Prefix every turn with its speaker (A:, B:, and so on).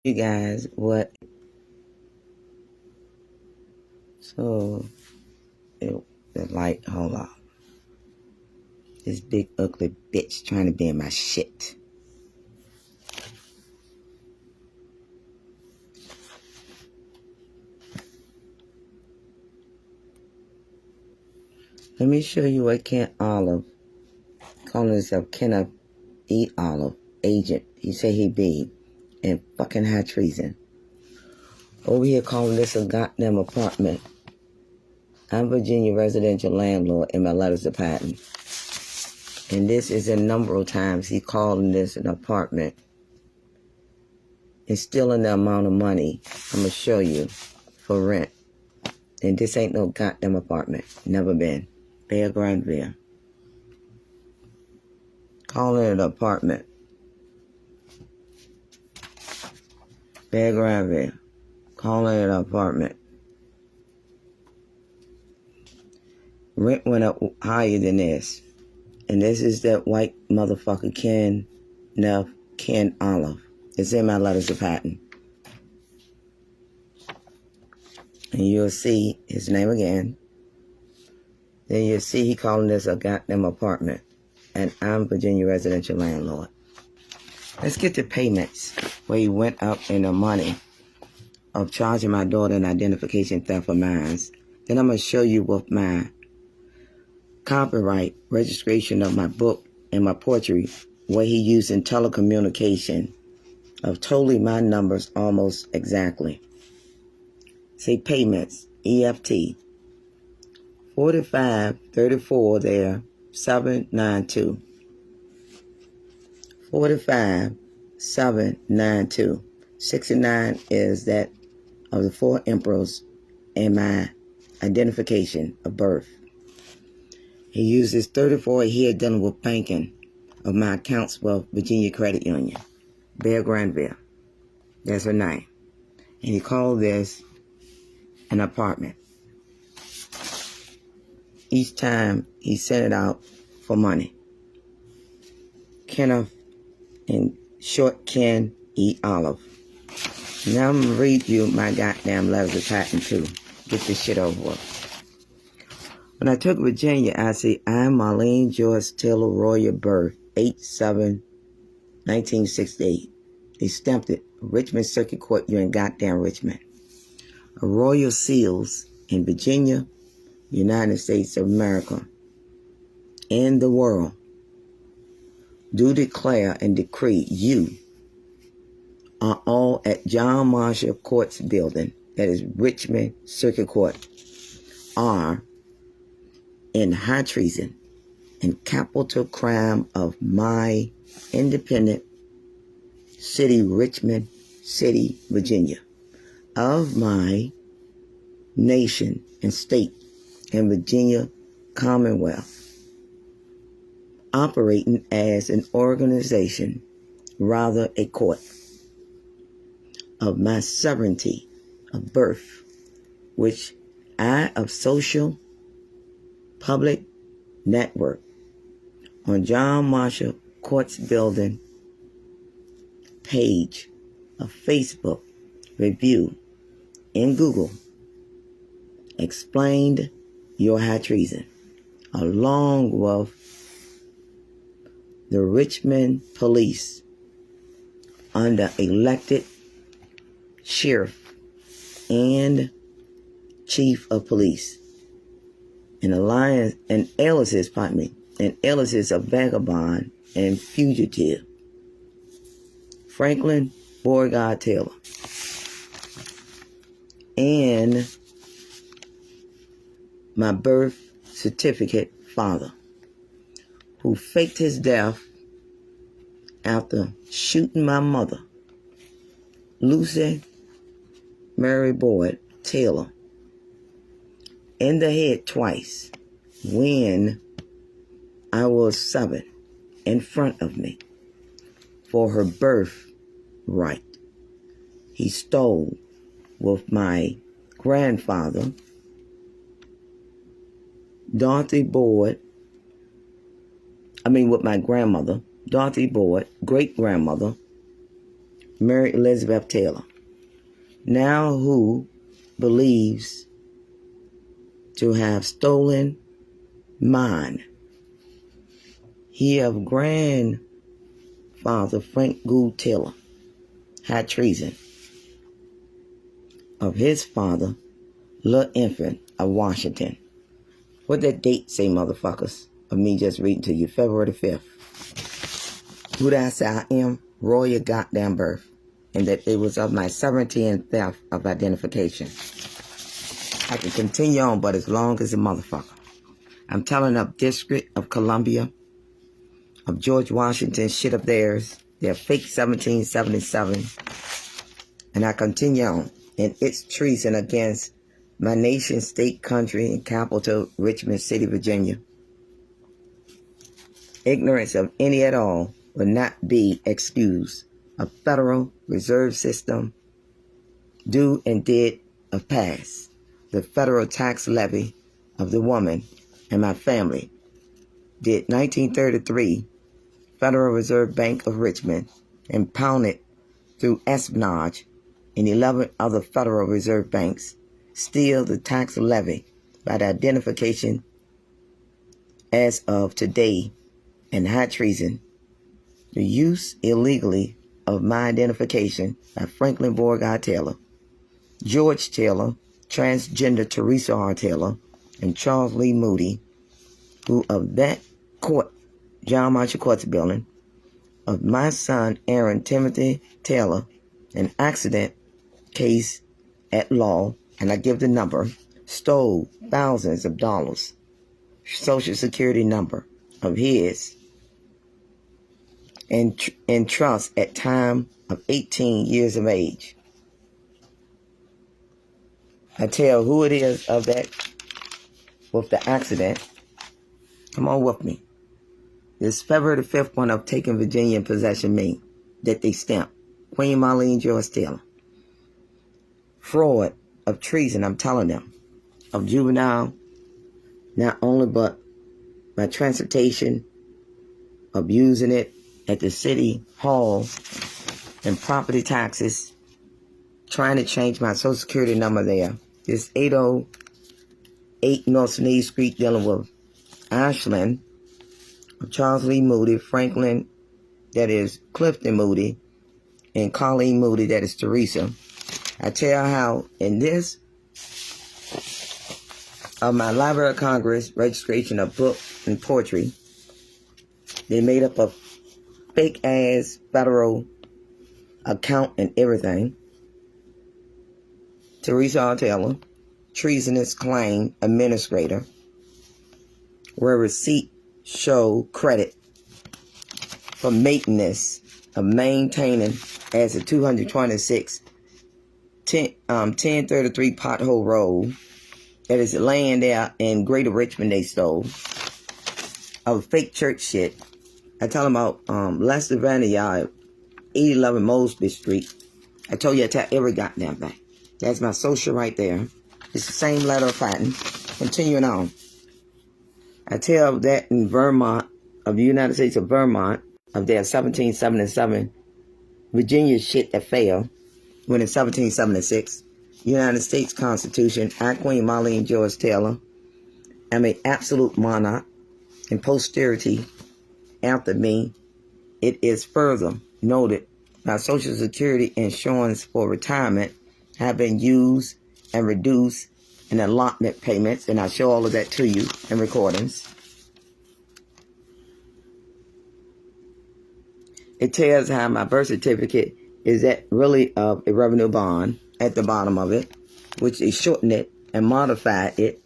A: You guys, what? So, the light, hold on. This big ugly bitch trying to be in my shit. Let me show you what Kent Olive, calling himself Kenneth E. Olive, agent. He said he be in fucking high treason. Over here calling this a goddamn apartment. I'm Virginia residential landlord in my letters of patent. And this is a number of times he calling this an apartment. And stealing the amount of money I'm going to show you for rent. And this ain't no goddamn apartment. Never been. Bear Granville. Calling it an apartment. Bear Granville. Calling it an apartment. Rent went up higher than this. And this is that white motherfucker Ken Olive. It's in my letters of patent. And you'll see his name again. Then you'll see he calling this a goddamn apartment. And I'm Virginia residential landlord. Let's get to payments where he went up in the money of charging my daughter an identification theft of mine. Then I'm going to show you with my copyright registration of my book and my poetry where he used in telecommunication of totally my numbers almost exactly. Say payments, EFT, 4534 there, 792. 45792. 69 is that of the four emperors and my identification of birth. He uses 34 here dealing with banking of my accounts with Virginia Credit Union. Bear Granville. That's her name. And he called this an apartment. Each time he sent it out for money. Kenneth, in short, Ken E. Olive. Now I'm going to read you my goddamn letters of patent too. Get this shit over with. When I took Virginia, I say, I'm Marlene Joyce Taylor Royal birth, 8/7/1968. They stamped it, Richmond Circuit Court, you're in goddamn Richmond. A royal seals in Virginia, United States of America, and the world, do declare and decree you are all at John Marshall Court's building, that is Richmond Circuit Court, are in high treason and capital crime of my independent city, Richmond City, Virginia, of my nation and state and Virginia Commonwealth, operating as an organization, rather a court, of my sovereignty of birth, which I of social public network on John Marshall Court's building page of Facebook review in Google explained your high treason, along with the Richmond police under elected sheriff and chief of police, and alliance and aliases, of vagabond and fugitive, Franklin Beauregard Taylor, and my birth certificate father, who faked his death after shooting my mother, Lucy Mary Boyd Taylor, in the head twice when I was 7 in front of me for her birthright. He stole with my grandfather, with my grandmother, Dorothy Boyd, great-grandmother, Mary Elizabeth Taylor, now who believes to have stolen mine. He of grandfather Frank Gould Taylor had treason. Of his father, little infant of Washington. What that date say, motherfuckers? Of me just reading to you, February the 5th. Who did I say I am? Royal goddamn birth. And that it was of my sovereignty and theft of identification. I can continue on, but as long as a motherfucker. I'm telling of District of Columbia, of George Washington shit of theirs, their fake 1777. And I continue on. And its treason against my nation, state, country, and capital, Richmond City, Virginia. Ignorance of any at all will not be excused. A Federal Reserve System do and did of pass. The federal tax levy of the woman and my family did 1933 Federal Reserve Bank of Richmond impounded through espionage in 11 other Federal Reserve banks, steal the tax levy by the identification as of today and high treason, the use illegally of my identification by Franklin Beauregard Taylor, George Taylor, transgender Teresa R. Taylor, and Charles Lee Moody, who of that court, John Marshall Court's building, of my son Aaron Timothy Taylor, an accident case at law, and I give the number, stole thousands of dollars, Social Security number of his, in trust at time of 18 years of age. I tell who it is of that with the accident. Come on with me. This February the 5th one of taking Virginia in possession me that they stamped. Queen Marlene George Taylor. Fraud of treason, I'm telling them. Of juvenile, not only but by transportation, abusing it at the city hall and property taxes, trying to change my Social Security number there. This 808 North Sneed Street dealing with Ashland, Charles Lee Moody, Franklin, that is Clifton Moody, and Colleen Moody, that is Teresa. I tell how in this of my Library of Congress registration of book and poetry, they made up a fake ass federal account and everything. Teresa R. Taylor, treasonous claim administrator, where receipt show credit for maintenance of maintaining as a 226 1033 pothole road that is laying there in Greater Richmond they stole of fake church shit. I tell them about Lester Vanderyard, 811 Mosby Street. I told you I tell every goddamn thing. That's my social right there. It's the same letter of patent. Continuing on. I tell that in Vermont, of the United States of Vermont, of their 1777 Virginia shit that failed, when in 1776, United States Constitution, I, Queen Marlene George Taylor, am an absolute monarch, and posterity after me, it is further noted my Social Security insurance for retirement have been used and reduced in allotment payments, and I show all of that to you in recordings. It tells how my birth certificate is that really of a revenue bond at the bottom of it, which they shortened it and modified it